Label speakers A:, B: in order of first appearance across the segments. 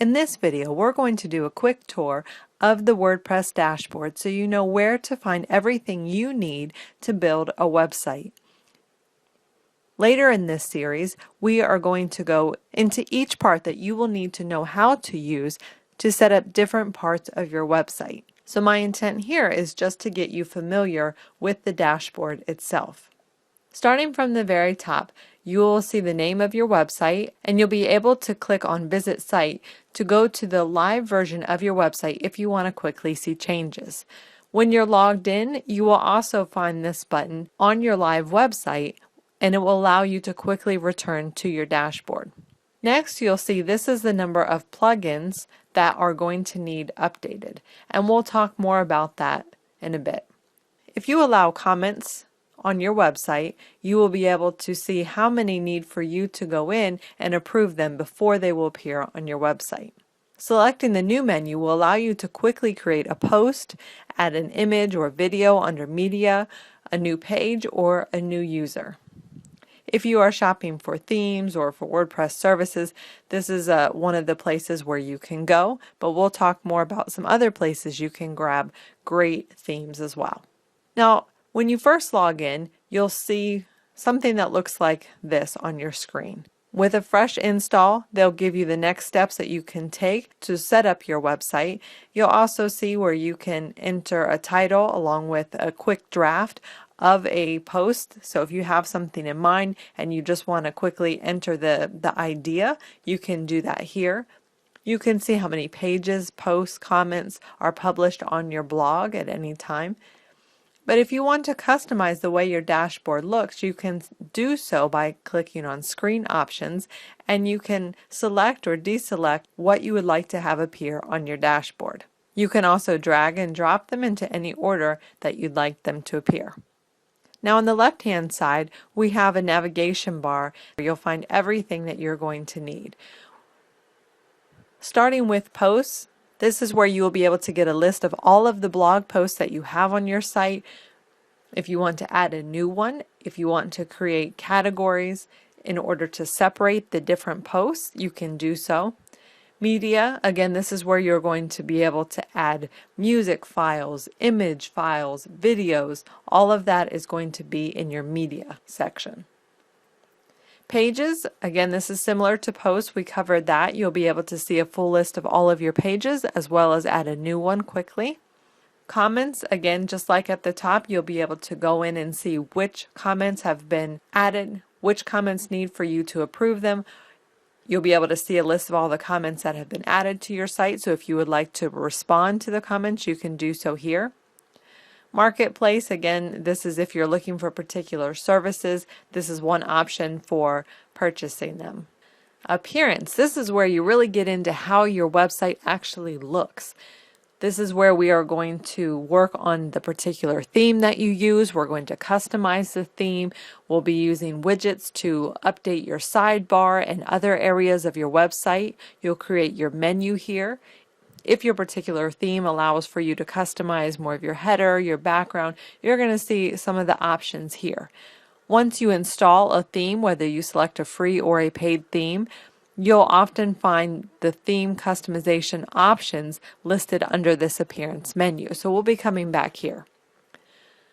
A: In this video, we're going to do a quick tour of the WordPress dashboard so you know where to find everything you need to build a website. Later in this series, we are going to go into each part that you will need to know how to use to set up different parts of your website. So my intent here is just to get you familiar with the dashboard itself. Starting from the very top, you will see the name of your website, and you'll be able to click on Visit Site to go to the live version of your website if you want to quickly see changes. When you're logged in, you will also find this button on your live website, and it will allow you to quickly return to your dashboard. Next, you'll see this is the number of plugins that are going to need updated, and we'll talk more about that in a bit. If you allow comments on your website, you will be able to see how many need for you to go in and approve them before they will appear on your website. Selecting the new menu will allow you to quickly create a post, add an image or video under media, a new page, or a new user. If you are shopping for themes or for WordPress services, this is one of the places where you can go, but we'll talk more about some other places you can grab great themes as well. Now, when you first log in, you'll see something that looks like this on your screen. With a fresh install, they'll give you the next steps that you can take to set up your website. You'll also see where you can enter a title along with a quick draft of a post. So if you have something in mind and you just want to quickly enter the idea, you can do that here. You can see how many pages, posts, comments are published on your blog at any time. But if you want to customize the way your dashboard looks, you can do so by clicking on Screen Options, and you can select or deselect what you would like to have appear on your dashboard. You can also drag and drop them into any order that you'd like them to appear. Now on the left-hand side, we have a navigation bar where you'll find everything that you're going to need. Starting with posts, this is where you will be able to get a list of all of the blog posts that you have on your site. If you want to add a new one, if you want to create categories in order to separate the different posts, you can do so. Media, again, this is where you're going to be able to add music files, image files, videos. All of that is going to be in your media section. Pages, again, this is similar to posts. We covered that. You'll be able to see a full list of all of your pages as well as add a new one quickly. Comments, again, just like at the top, you'll be able to go in and see which comments have been added, which comments need for you to approve them. You'll be able to see a list of all the comments that have been added to your site. So if you would like to respond to the comments, you can do so here. Marketplace, again, this is if you're looking for particular services. This is one option for purchasing them. Appearance, this is where you really get into how your website actually looks. This is where we are going to work on the particular theme that you use. We're going to customize the theme. We'll be using widgets to update your sidebar and other areas of your website. You'll create your menu here. If your particular theme allows for you to customize more of your header, your background, you're going to see some of the options here. Once you install a theme, whether you select a free or a paid theme, you'll often find the theme customization options listed under this appearance menu. So we'll be coming back here.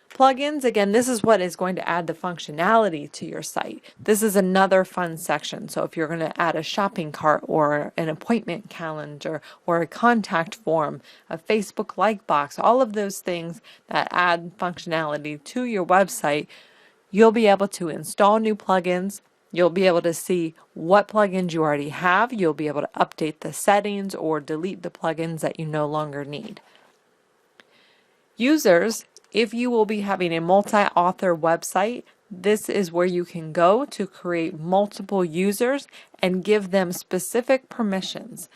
A: Plugins, again, this is what is going to add the functionality to your site. This is another fun section. So if you're going to add a shopping cart or an appointment calendar or a contact form, a Facebook like box, all of those things that add functionality to your website, you'll be able to install new plugins. You'll be able to see what plugins you already have. You'll be able to update the settings or delete the plugins that you no longer need. Users, if you will be having a multi-author website, this is where you can go to create multiple users and give them specific permissions.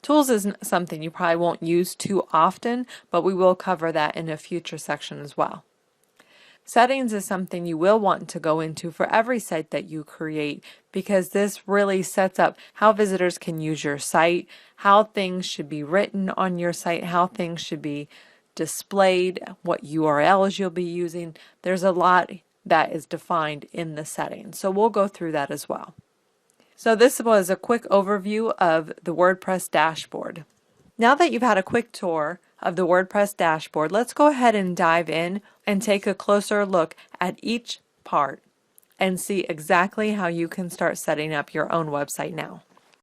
A: Tools isn't something you probably won't use too often, but we will cover that in a future section as well. Settings is something you will want to go into for every site that you create, because this really sets up how visitors can use your site, how things should be written on your site, how things should be displayed, what URLs you'll be using. There's a lot that is defined in the settings, so we'll go through that as well. So this was a quick overview of the WordPress dashboard. Now that you've had a quick tour of the WordPress dashboard, let's go ahead and dive in and take a closer look at each part and see exactly how you can start setting up your own website now.